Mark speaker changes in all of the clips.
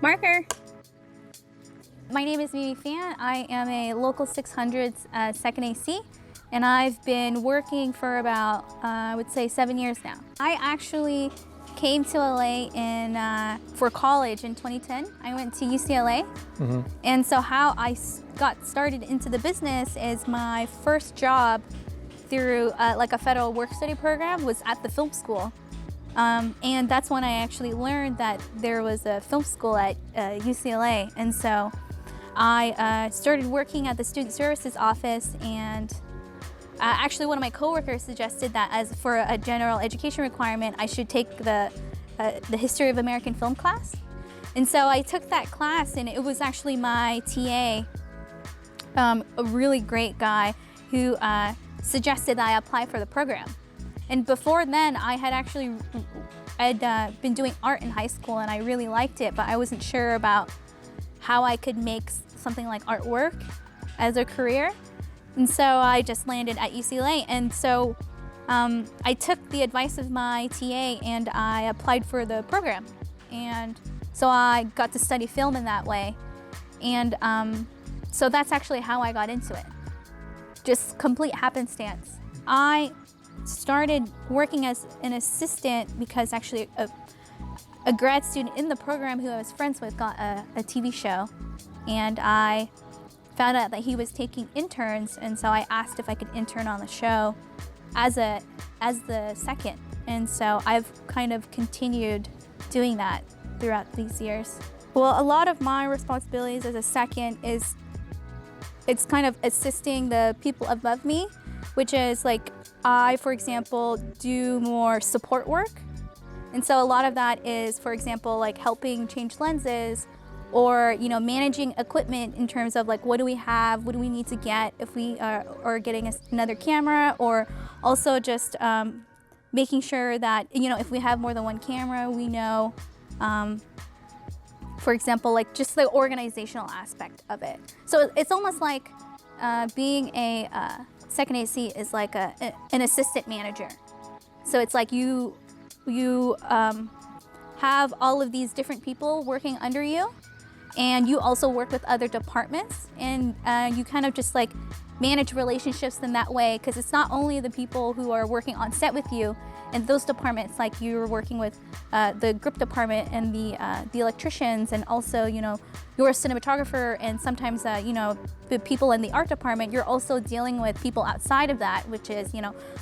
Speaker 1: Marker. My name is Phan. I am a local 600s second AC, and I've been working for about, I would say 7 years now. I actually came to LA for college in 2010. I went to UCLA. And so how I got started into the business is my first job through like a federal work-study program was at the film school. And that's when I actually learned that there was a film school at UCLA. And so I started working at the student services office, and actually one of my coworkers suggested that as for a general education requirement, I should take the history of American film class. And so I took that class, and it was actually my TA, a really great guy who suggested that I apply for the program. And before then, I'd been doing art in high school, and I really liked it, but I wasn't sure about how I could make something like artwork as a career. And so I just landed at UCLA. And so I took the advice of my TA and I applied for the program. And so I got to study film in that way. And so that's actually how I got into it. Just complete happenstance. I started working as an assistant because actually a grad student in the program who I was friends with got a TV show, and I found out that he was taking interns, and so I asked if I could intern on the show as the second. And so I've kind of continued doing that throughout these years. Well, a lot of my responsibilities as a second it's kind of assisting the people above me, which is like I, for example, do more support work. And so a lot of that is, for example, like helping change lenses, or managing equipment in terms of like what do we have, what do we need to get if we are getting another camera, or also just making sure that if we have more than one camera, we know, for example, like just the organizational aspect of it. So it's almost like being a second AC is like an assistant manager. So it's like you have all of these different people working under you, and you also work with other departments, and you kind of just like manage relationships in that way, because it's not only the people who are working on set with you and those departments, like you're working with the grip department and the electricians, and also you're a cinematographer, and sometimes the people in the art department, you're also dealing with people outside of that, which is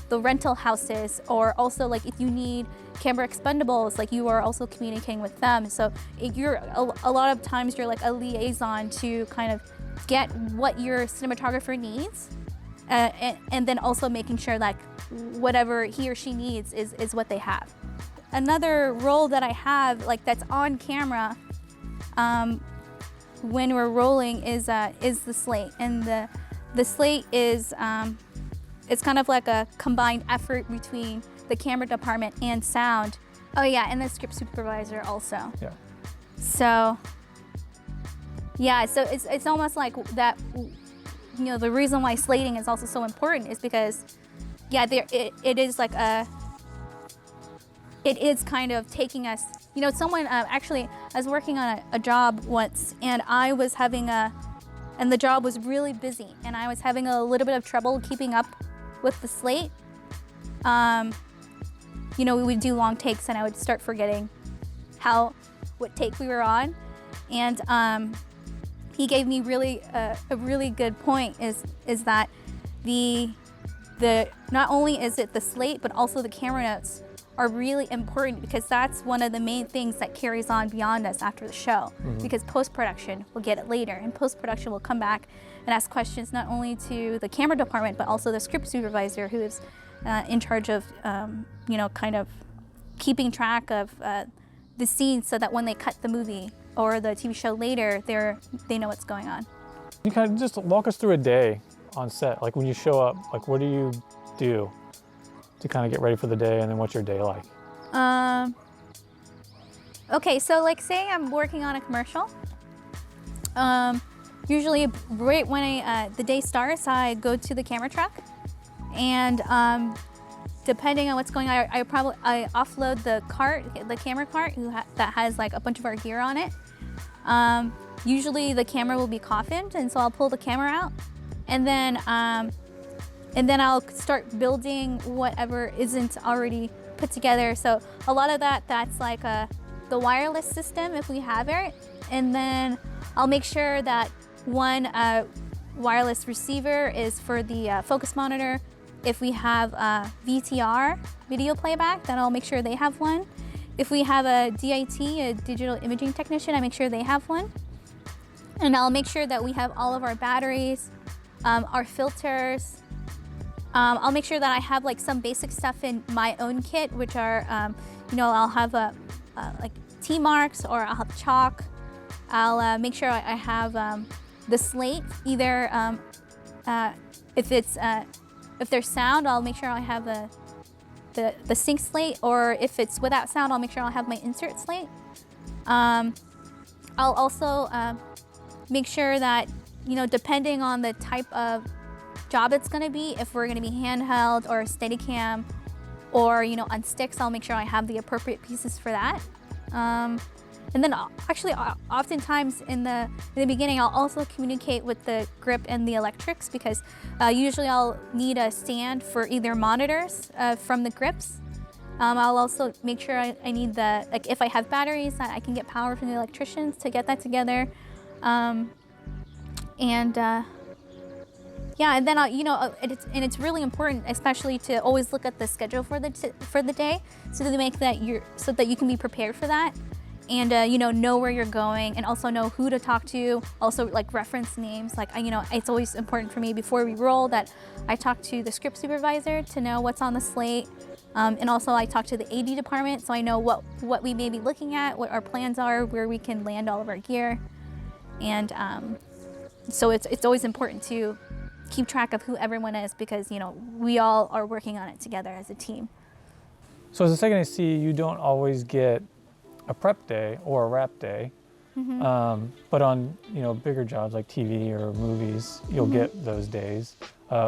Speaker 1: the rental houses, or also like if you need camera expendables, like you are also communicating with them. So you're a lot of times you're like a liaison to kind of get what your cinematographer needs, and then also making sure like whatever he or she needs is what they have. Another role that I have, like that's on camera when we're rolling, is the slate. And the slate is it's kind of like a combined effort between the camera department and sound. Oh yeah, and the script supervisor also. Yeah. So yeah, so it's almost like that. The reason why slating is also so important is because it is like it is kind of taking us. Someone actually, I was working on a job once, and I was having and the job was really busy, and I was having a little bit of trouble keeping up with the slate. We would do long takes, and I would start forgetting what take we were on, and he gave me a really good point is that the not only is it the slate, but also the camera notes are really important, because that's one of the main things that carries on beyond us after the show. Because post-production will get it later, and post-production will come back and ask questions not only to the camera department, but also the script supervisor, who is in charge of kind of keeping track of the scenes, so that when they cut the movie or the TV show later, they know what's going on.
Speaker 2: You kind of just walk us through a day on set. Like when you show up, like what do you do to kind of get ready for the day, and then what's your day like?
Speaker 1: Okay, so like say I'm working on a commercial. Usually right when the day starts, I go to the camera truck, and depending on what's going on, I offload the camera cart that has like a bunch of our gear on it. Usually the camera will be coffined, and so I'll pull the camera out, and then I'll start building whatever isn't already put together. So a lot of that's like the wireless system if we have it, and then I'll make sure that one wireless receiver is for the focus monitor. If we have VTR, video playback, then I'll make sure they have one. If we have a DIT, a digital imaging technician, I make sure they have one. And I'll make sure that we have all of our batteries, our filters. I'll make sure that I have like some basic stuff in my own kit, which are, I'll have like T-marks, or I'll have chalk. I'll make sure I have the slate, either if there's sound, I'll make sure I have the sync slate, or if it's without sound, I'll make sure I'll have my insert slate. I'll also make sure that, depending on the type of job it's gonna be, if we're gonna be handheld or Steadicam or, on sticks, I'll make sure I have the appropriate pieces for that. And then actually, oftentimes in the beginning, I'll also communicate with the grip and the electrics, because usually I'll need a stand for either monitors from the grips. I'll also make sure I need if I have batteries, that I can get power from the electricians to get that together. And then it's really important, especially to always look at the schedule for the day, so that you can be prepared for that. And know where you're going, and also know who to talk to, also like reference names. Like, it's always important for me before we roll that I talk to the script supervisor to know what's on the slate. And also I talk to the AD department, so I know what we may be looking at, what our plans are, where we can land all of our gear. And so it's always important to keep track of who everyone is, because we all are working on it together as a team.
Speaker 2: So as a second AC, you don't always get a prep day or a wrap day, but on bigger jobs like TV or movies, you'll get those days.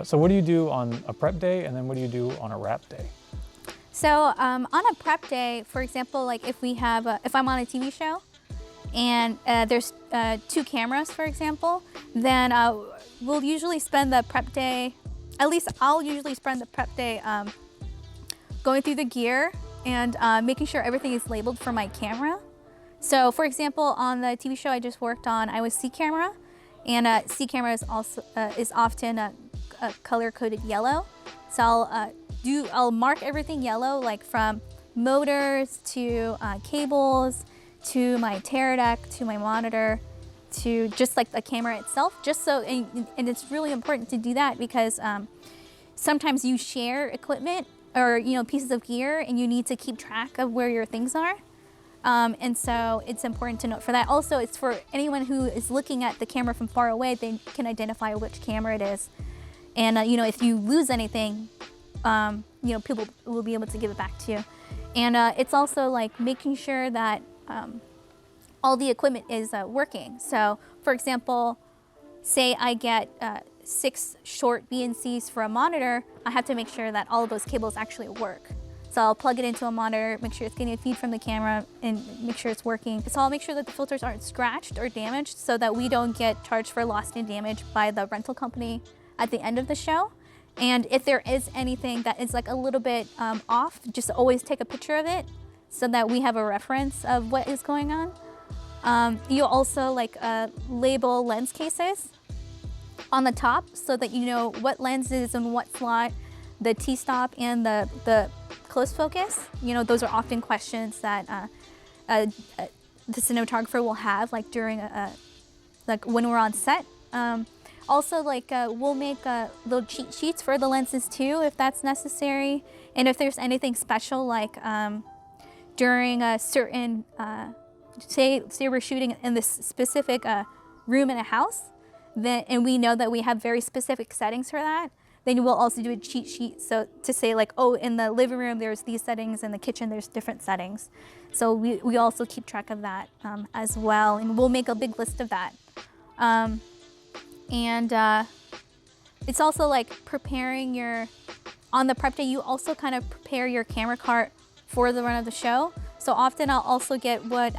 Speaker 2: So what do you do on a prep day, and then what do you do on a wrap day?
Speaker 1: So on a prep day, for example, like if I'm on a TV show and there's 2 cameras, for example, then we'll usually spend the prep day, at least I'll usually spend the prep day going through the gear and making sure everything is labeled for my camera. So for example, on the TV show I just worked on, I was C camera, and C camera is often a color-coded yellow. So I'll mark everything yellow, like from motors to cables to my tear deck to my monitor to just like the camera itself. And it's really important to do that, because sometimes you share equipment or pieces of gear, and you need to keep track of where your things are. And so it's important to note for that. Also, it's for anyone who is looking at the camera from far away, they can identify which camera it is. And if you lose anything, people will be able to give it back to you. And it's also like making sure that all the equipment is working. So for example, say I get 6 short BNCs for a monitor, I have to make sure that all of those cables actually work. So I'll plug it into a monitor, make sure it's getting a feed from the camera, and make sure it's working. So I'll make sure that the filters aren't scratched or damaged, so that we don't get charged for lost and damage by the rental company at the end of the show. And if there is anything that is like a little bit off, just always take a picture of it, so that we have a reference of what is going on. You also label lens cases on the top, so that you know what lens is in what slot, the T-stop and the close focus. Those are often questions that the cinematographer will have during when we're on set. Also, we'll make little cheat sheets for the lenses too, if that's necessary. And if there's anything special, during a certain, say we're shooting in this specific room in a house, and we know that we have very specific settings for that, then we'll also do a cheat sheet, so to say in the living room there's these settings, in the kitchen there's different settings. So we also keep track of that as well, and we'll make a big list of that. It's also preparing on the prep day, you also kind of prepare your camera cart for the run of the show. So often I'll also get what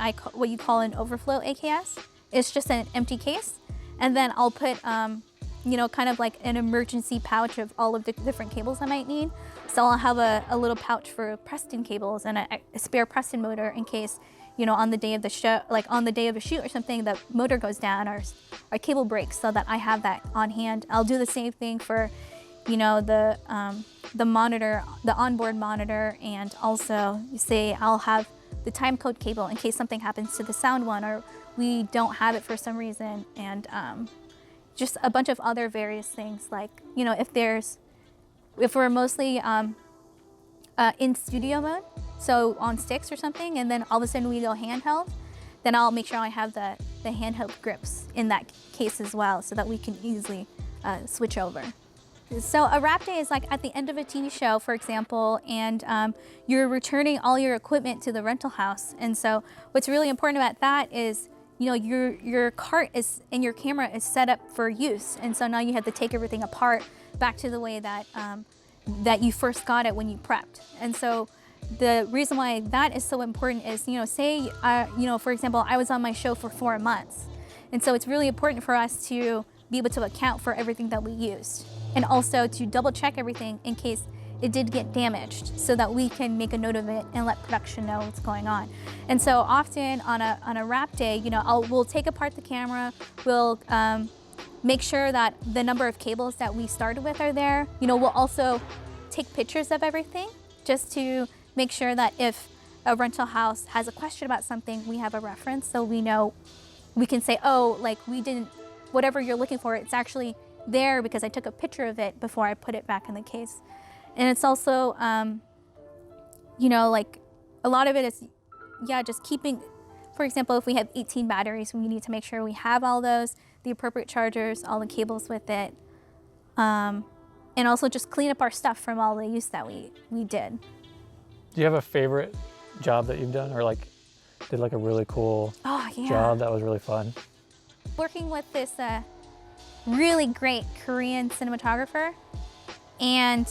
Speaker 1: you call an overflow AKS. it's just an empty case. And then I'll put, you know, kind of like an emergency pouch of all of the different cables I might need. So I'll have a little pouch for Preston cables and a spare Preston motor in case, you know, on the day of the show, like on the day of a shoot or something, the motor goes down or cable breaks, so that I have that on hand. I'll do the same thing for, you know, the monitor, the onboard monitor, and also say I'll have the time code cable in case something happens to the sound one or we don't have it for some reason, and just a bunch of other various things, like, you know, if we're mostly in studio mode, so on sticks or something, and then all of a sudden we go handheld, then I'll make sure I have the handheld grips in that case as well, so that we can easily switch over. So a wrap day is like at the end of a TV show, for example, and you're returning all your equipment to the rental house. And so what's really important about that is, you know, your cart is and your camera is set up for use, and so now you have to take everything apart back to the way that that you first got it when you prepped. And so the reason why that is so important is, you know, say, you know, for example, I was on my show for 4 months. And so it's really important for us to be able to account for everything that we used, and also to double check everything in case it did get damaged, so that we can make a note of it and let production know what's going on. And so often on a wrap day, you know, we'll take apart the camera, we'll make sure that the number of cables that we started with are there. You know, we'll also take pictures of everything just to make sure that if a rental house has a question about something, we have a reference, so we know, we can say, oh, like, we didn't, whatever you're looking for, it's actually there because I took a picture of it before I put it back in the case. And it's also, you know, like, a lot of it is, yeah, just keeping, for example, if we have 18 batteries, we need to make sure we have all those, the appropriate chargers, all the cables with it, and also just clean up our stuff from all the use that we did.
Speaker 2: Do you have a favorite job that you've done, or like did like a really cool job that was really fun?
Speaker 1: Working with this really great Korean cinematographer, and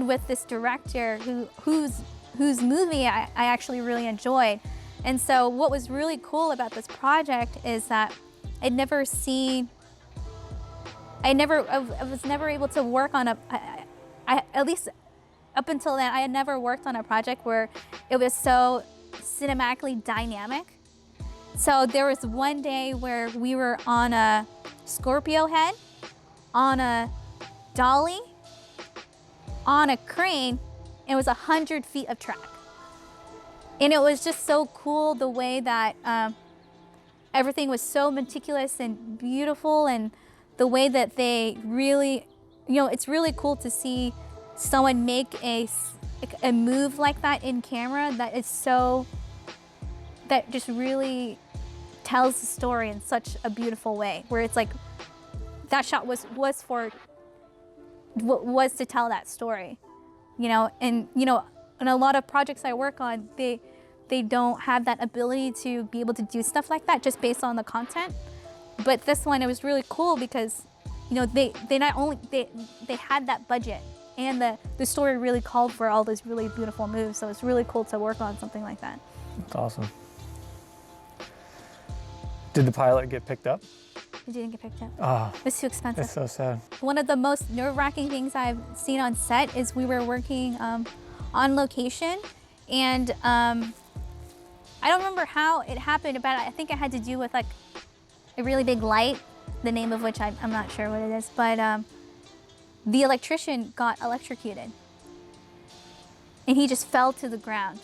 Speaker 1: with this director whose movie I actually really enjoyed. And so what was really cool about this project is that I was never able to work on at least up until then, I had never worked on a project where it was so cinematically dynamic. So there was one day where we were on a Scorpio head, on a dolly, on a crane, and it was 100 feet of track. And it was just so cool the way that everything was so meticulous and beautiful, and the way that they really, you know, it's really cool to see someone make a move like that in camera that is so, that just really tells the story in such a beautiful way, where it's like that shot was to tell that story, you know. And you know, in a lot of projects I work on, they don't have that ability to be able to do stuff like that just based on the content. But this one, it was really cool because, you know, they not only they had that budget, and the story really called for all those really beautiful moves. So it's really cool to work on something like that.
Speaker 2: That's awesome. Did the pilot get picked up?
Speaker 1: It didn't get picked up.
Speaker 2: Oh,
Speaker 1: It was too expensive.
Speaker 2: it's so sad.
Speaker 1: One of the most nerve-wracking things I've seen on set is we were working on location, and I don't remember how it happened, but I think it had to do with like a really big light, the name of which I'm not sure what it is, but the electrician got electrocuted, and he just fell to the ground.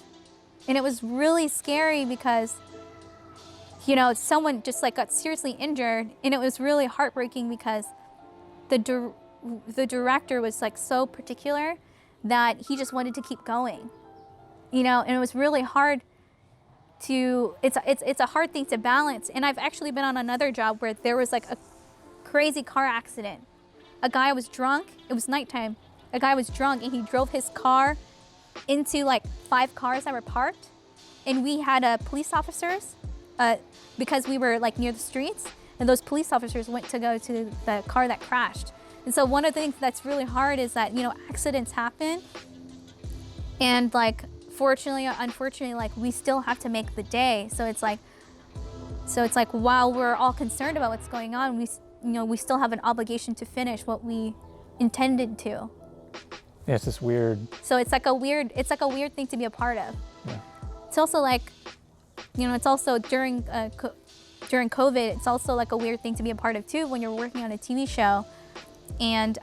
Speaker 1: And it was really scary because, you know, someone just like got seriously injured, and it was really heartbreaking because the director was like so particular that he just wanted to keep going, you know. And it was really hard to, it's a hard thing to balance. And I've actually been on another job where there was like a crazy car accident. A guy was drunk, it was nighttime, a guy was drunk, and he drove his car into like 5 cars that were parked, and we had police officers because we were like near the streets, and those police officers went to go to the car that crashed. And so one of the things that's really hard is that, you know, accidents happen, and like fortunately or unfortunately, like we still have to make the day. So it's like, So it's like, while we're all concerned about what's going on, we still have an obligation to finish what we intended to.
Speaker 2: Yeah, it's this weird.
Speaker 1: So it's like a weird thing to be a part of.
Speaker 2: Yeah.
Speaker 1: It's also like, it's also during COVID, it's also like a weird thing to be a part of too when you're working on a TV show. And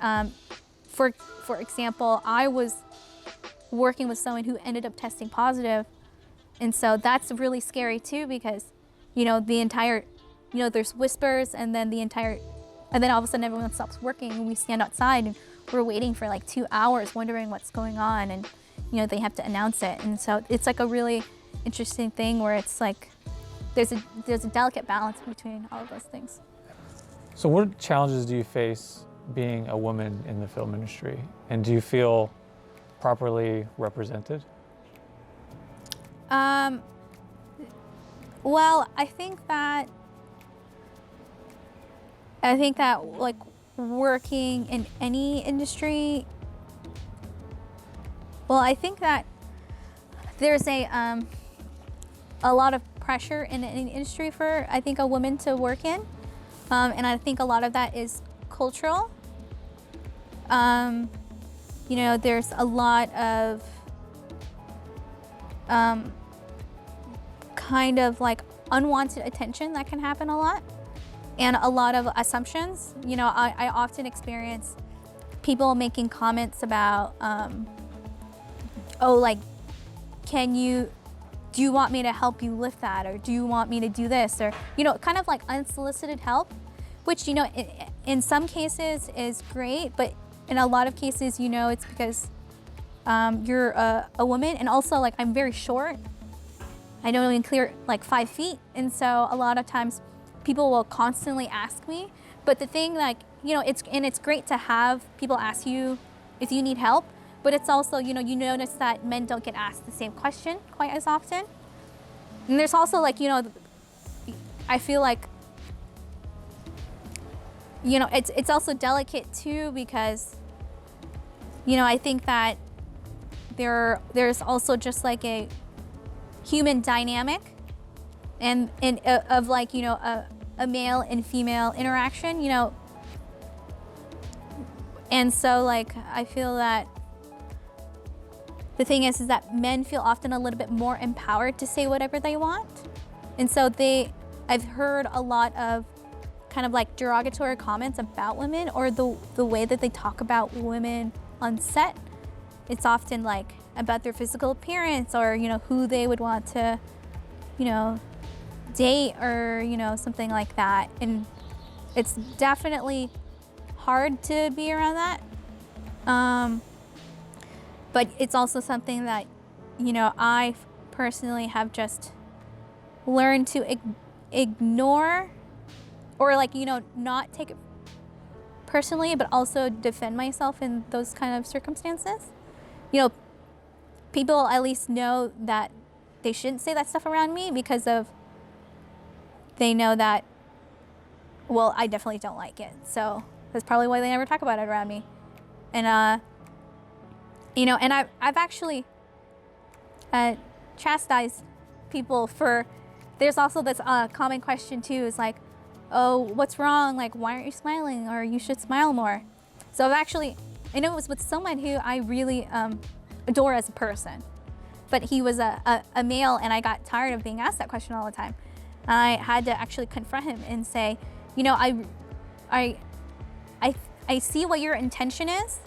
Speaker 1: for example, I was working with someone who ended up testing positive, and so that's really scary too, because the entire, there's whispers, and then all of a sudden everyone stops working, and we stand outside and we're waiting for like 2 hours wondering what's going on, and they have to announce it. And so it's like a really interesting thing where it's like there's a delicate balance between all of those things.
Speaker 2: So what challenges do you face being a woman in the film industry, and do you feel properly represented?
Speaker 1: Well, I think that like working in any industry, well, I think that there's a lot of pressure in any industry for, I think, a woman to work in, and I think a lot of that is cultural. There's a lot of kind of like unwanted attention that can happen a lot, and a lot of assumptions. I often experience people making comments about, like, do you want me to help you lift that, or do you want me to do this, or kind of like unsolicited help, which in some cases is great, but in a lot of cases it's because you're a woman, and also like I'm very short. I don't even clear like 5 feet, and so a lot of times people will constantly ask me. But the thing, like, it's great to have people ask you if you need help, but it's also, you notice that men don't get asked the same question quite as often. And there's also like, I feel like, it's also delicate too, because, I think that there's also just like a human dynamic and of like, a male and female interaction, and so like I feel that the thing is that men feel often a little bit more empowered to say whatever they want, and so I've heard a lot of kind of like derogatory comments about women, or the way that they talk about women on set. It's often like about their physical appearance, or who they would want to date, or something like that. And it's definitely hard to be around that, but it's also something that I personally have just learned to ignore, or like not take it personally, but also defend myself in those kind of circumstances. People at least know that they shouldn't say that stuff around me, because they know that, well, I definitely don't like it. So that's probably why they never talk about it around me. And, and I've actually chastised people for, there's also this common question too, is like, oh, what's wrong? Like, why aren't you smiling? Or you should smile more. So I know it was with someone who I really adore as a person, but he was a male, and I got tired of being asked that question all the time. I had to actually confront him and say, I see what your intention is,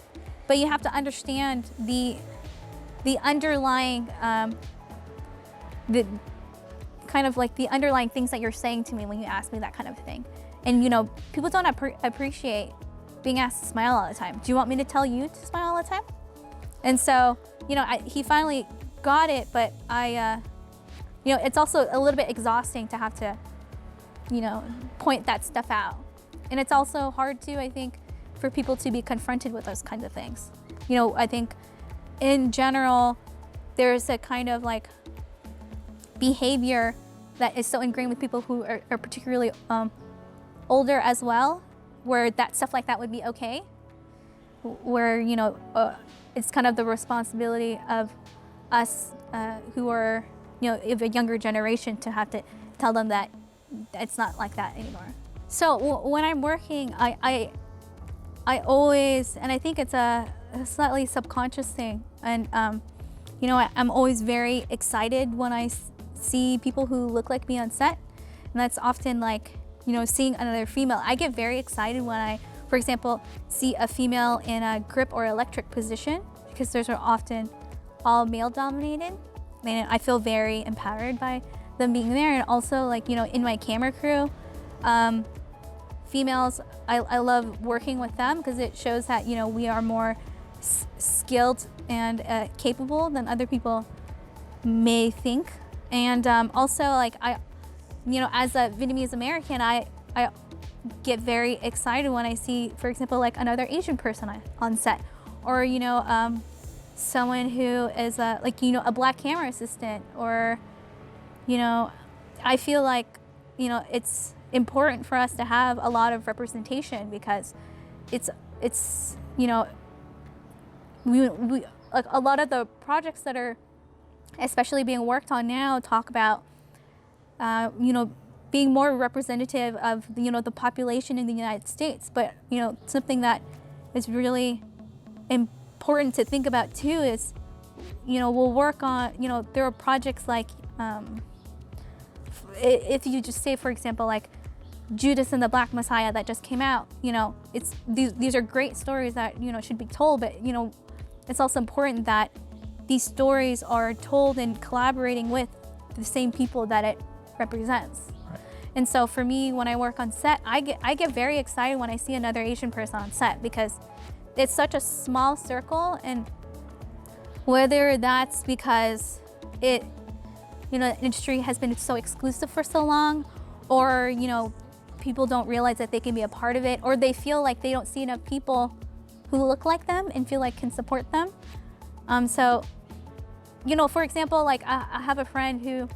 Speaker 1: but you have to understand the underlying, the kind of like the underlying things that you're saying to me when you ask me that kind of thing. And people don't appreciate being asked to smile all the time. Do you want me to tell you to smile all the time? And so, he finally got it, but it's also a little bit exhausting to have to, point that stuff out. And it's also hard too, I think, for people to be confronted with those kinds of things. I think in general, there's a kind of like behavior that is so ingrained with people who are particularly older as well, where that stuff like that would be okay, where it's kind of the responsibility of us who are of a younger generation to have to tell them that it's not like that anymore. So when I'm working, I always, and I think it's a slightly subconscious thing, and you know, I'm always very excited when I see people who look like me on set, and that's often like, you know, seeing another female. I get very excited when I, for example, see a female in a grip or electric position, because those are often all male dominated, and I feel very empowered by them being there. And also, like, you know, in my camera crew, females, I love working with them because it shows that, you know, we are more skilled and capable than other people may think. And also, like, you know, as a Vietnamese American, I get very excited when I see, for example, like another Asian person on set, or, you know, someone who is like, you know, a black camera assistant, or, you know, I feel like, you know, it's important for us to have a lot of representation, because it's you know, we like a lot of the projects that are especially being worked on now talk about you know, being more representative of, you know, the population in the United States. But, you know, something that is really important to think about too is, you know, we'll work on, you know, there are projects like, if you just say, for example, like Judas and the Black Messiah that just came out, you know, it's these are great stories that, you know, should be told, but, you know, it's also important that these stories are told in collaborating with the same people that it represents. Right. And so for me, when I work on set, I get very excited when I see another Asian person on set, because it's such a small circle, and whether that's because it, you know, the industry has been so exclusive for so long, or, you know, people don't realize that they can be a part of it, or they feel like they don't see enough people who look like them and feel like can support them. So, you know, for example, like I have a friend who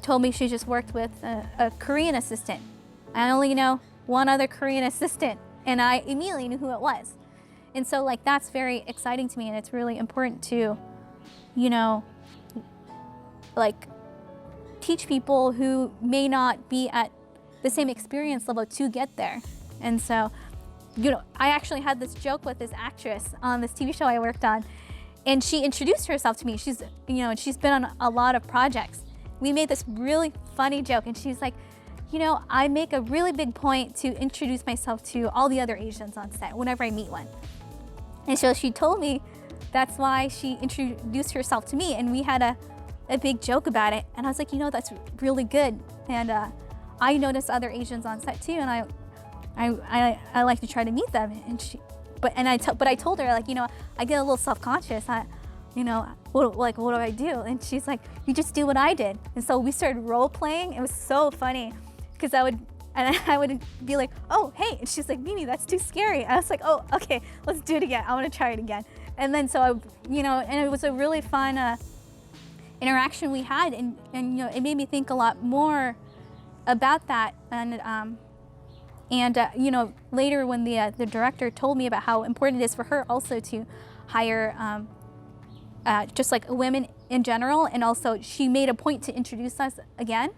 Speaker 1: told me she just worked with a Korean assistant. I only know one other Korean assistant, and I immediately knew who it was. And so, like, that's very exciting to me, and it's really important to, you know, like, teach people who may not be at the same experience level to get there. And so, you know, I actually had this joke with this actress on this TV show I worked on, and she introduced herself to me. She's, you know, she's been on a lot of projects. We made this really funny joke, and she's like, you know, I make a really big point to introduce myself to all the other Asians on set whenever I meet one. And so she told me that's why she introduced herself to me, and we had a big joke about it. And I was like, you know, that's really good. And I noticed other Asians on set too, and I like to try to meet them. And but I told her, like, you know, I get a little self-conscious. You know, what do I do? And she's like, you just do what I did. And so we started role playing. It was so funny, because I would be like, oh, hey. And she's like, Mimi, that's too scary. I was like, oh, okay, let's do it again. I want to try it again. And then so you know, and it was a really fun interaction we had, and you know, it made me think a lot more about that. And you know, later when the director told me about how important it is for her also to hire just like women in general, and also she made a point to introduce us again.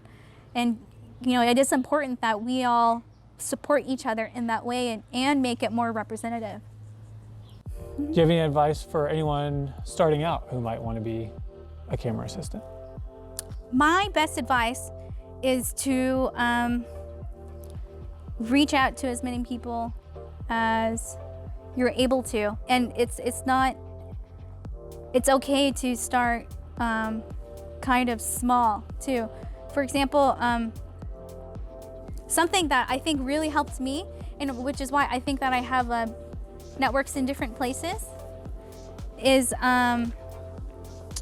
Speaker 1: And you know, it is important that we all support each other in that way, and make it more representative.
Speaker 2: Do you have any advice for anyone starting out who might want to be a camera assistant?
Speaker 1: My best advice is to reach out to as many people as you're able to, and it's okay to start kind of small too. For example, something that I think really helped me, and which is why I think that I have networks in different places, is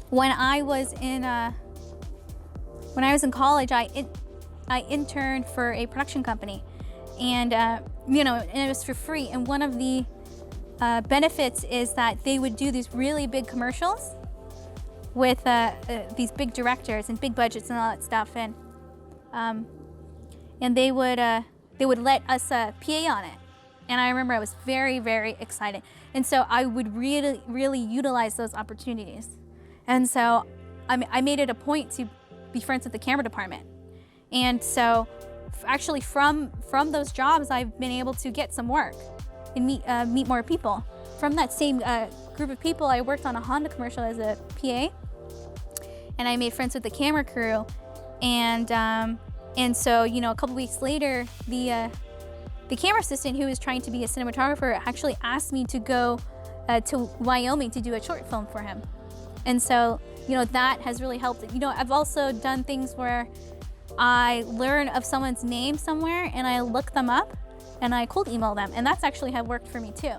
Speaker 1: when I was in college, I interned for a production company, and you know, and it was for free. And one of the benefits is that they would do these really big commercials with these big directors and big budgets and all that stuff, and they would let us PA on it. And I remember I was very, very excited, and so I would really, really utilize those opportunities. And so I made it a point to be friends with the camera department. And so actually from those jobs, I've been able to get some work and meet more people. From that same group of people, I worked on a Honda commercial as a PA, and I made friends with the camera crew. And so, you know, a couple weeks later, the camera assistant who was trying to be a cinematographer actually asked me to go to Wyoming to do a short film for him. And so, you know, that has really helped. You know, I've also done things where I learn of someone's name somewhere and I look them up and I cold email them. And that's actually have worked for me too.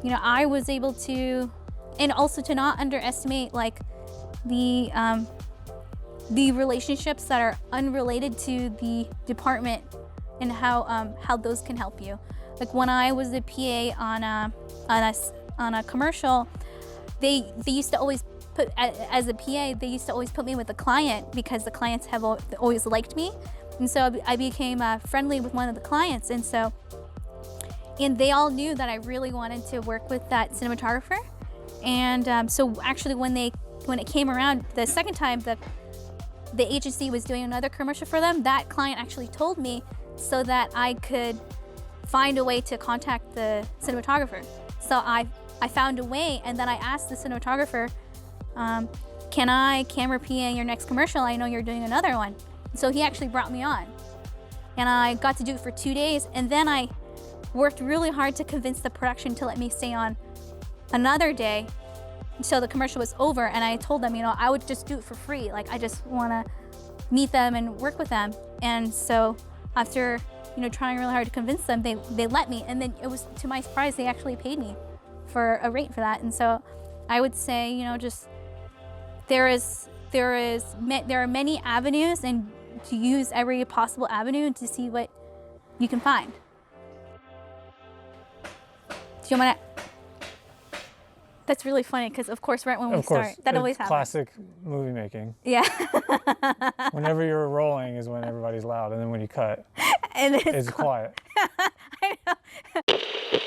Speaker 1: You know, I was able to, and also to not underestimate like the relationships that are unrelated to the department and how those can help you. Like when I was a PA on a commercial, they used to always put, as a PA, they used to always put me with the client because the clients have always liked me. And so I became friendly with one of the clients. And they all knew that I really wanted to work with that cinematographer. And so actually when it came around the second time, the agency was doing another commercial for them, that client actually told me so that I could find a way to contact the cinematographer. So I found a way, and then I asked the cinematographer, can I camera PA your next commercial? I know you're doing another one. So he actually brought me on. And I got to do it for 2 days, and then I worked really hard to convince the production to let me stay on another day until the commercial was over. And I told them, you know, I would just do it for free. Like, I just want to meet them and work with them. And so after, you know, trying really hard to convince them, they let me. And then it was, to my surprise, they actually paid me for a rate for that. And so I would say, you know, just there are many avenues, and to use every possible avenue to see what you can find. Do you want to? That's really funny because, of course, right when we start, that always happens.
Speaker 2: Classic movie making.
Speaker 1: Yeah.
Speaker 2: Whenever you're rolling is when everybody's loud, and then when you cut,
Speaker 1: and
Speaker 2: it's quiet.
Speaker 1: I know.